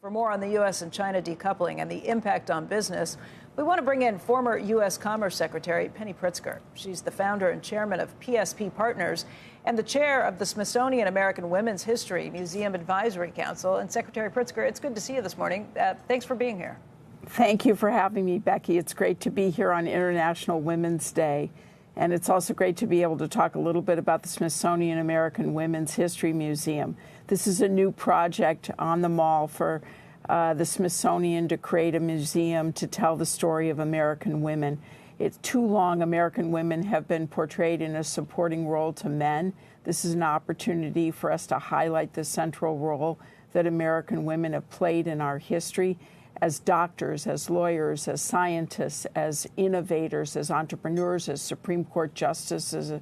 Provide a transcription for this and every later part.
For more on the U.S. and China decoupling and the impact on business, we want to bring in former U.S. Commerce Secretary Penny Pritzker. She's the founder and chairman of PSP Partners and the chair of the Smithsonian American Women's History Museum Advisory Council. And Secretary Pritzker, it's good to see you this morning. Thanks for being here. Thank you for having me, Becky. It's great to be here on International Women's Day. And it's also great to be able to talk a little bit about the Smithsonian American Women's History Museum. This is a new project on the Mall for the Smithsonian to create a museum to tell the story of American women. It's too long American women have been portrayed in a supporting role to men. This is an opportunity for us to highlight the central role that American women have played in our history as doctors, as lawyers, as scientists, as innovators, as entrepreneurs, as Supreme Court justices,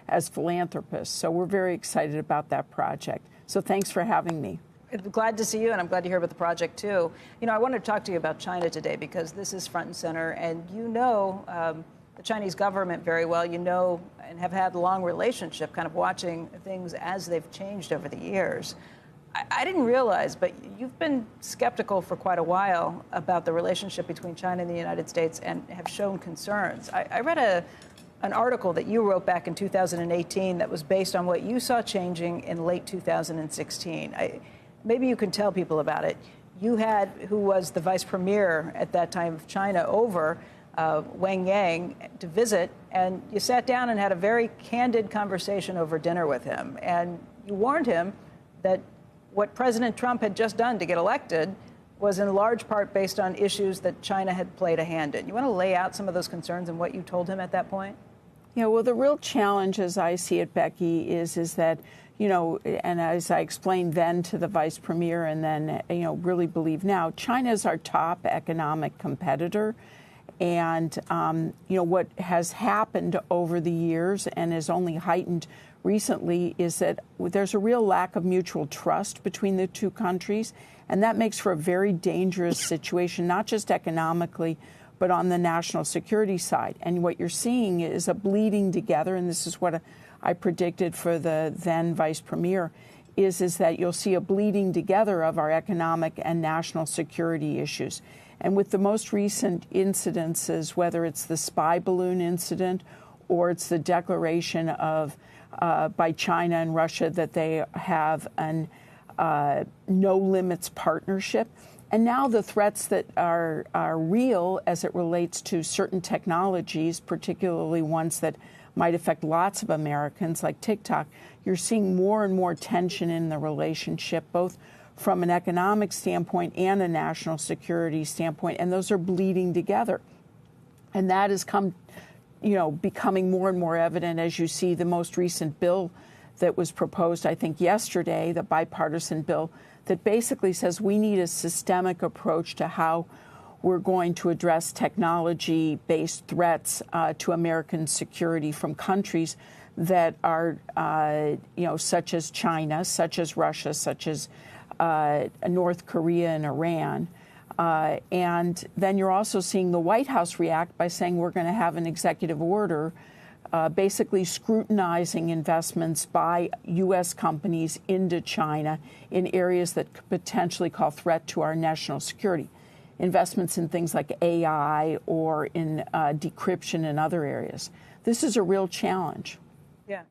as philanthropists. So we're very excited about that project. So thanks for having me. Glad to see you, and I'm glad to hear about the project, too. You know, I wanted to talk to you about China today because this is front and center, and you know the Chinese government very well. You know and have had a long relationship kind of watching things as they've changed over the years. I didn't realize, but you've been skeptical for quite a while about the relationship between China and the United States and have shown concerns. I read an article that you wrote back in 2018 that was based on what you saw changing in late 2016. Maybe you can tell people about it. You had, who was the vice premier at that time of China, over Wang Yang to visit, and you sat down and had a very candid conversation over dinner with him. And you warned him that what President Trump had just done to get elected was in large part based on issues that China had played a hand in. You want to lay out some of those concerns and what you told him at that point? Yeah, well, the real challenge, as I see it, Becky, is that, you know, and as I explained then to the vice premier and then, you know, really believe now, China is our top economic competitor. And, you know, what has happened over the years and is only heightened recently is that there's a real lack of mutual trust between the two countries. And that makes for a very dangerous situation, not just economically, but on the national security side. And what you're seeing is a bleeding together, and this is what I predicted for the then vice premier, is that you'll see a bleeding together of our economic and national security issues. And with the most recent incidences, whether it's the spy balloon incident or it's the declaration of by China and Russia that they have an no limits partnership, and now the threats that are real as it relates to certain technologies, particularly ones that might affect lots of Americans, like TikTok, you're seeing more and more tension in the relationship, both from an economic standpoint and a national security standpoint, and those are bleeding together. And that has come, you know, becoming more and more evident as you see the most recent bill that was proposed, I think, yesterday, the bipartisan bill that basically says we need a systemic approach to how we're going to address technology-based threats to American security from countries that are, you know, such as China, such as Russia, such as North Korea and Iran. And then you're also seeing the White House react by saying we're going to have an executive order basically scrutinizing investments by U.S. companies into China in areas that could potentially call threat to our national security. Investments in things like AI or in decryption in other areas. This is a real challenge. Yeah.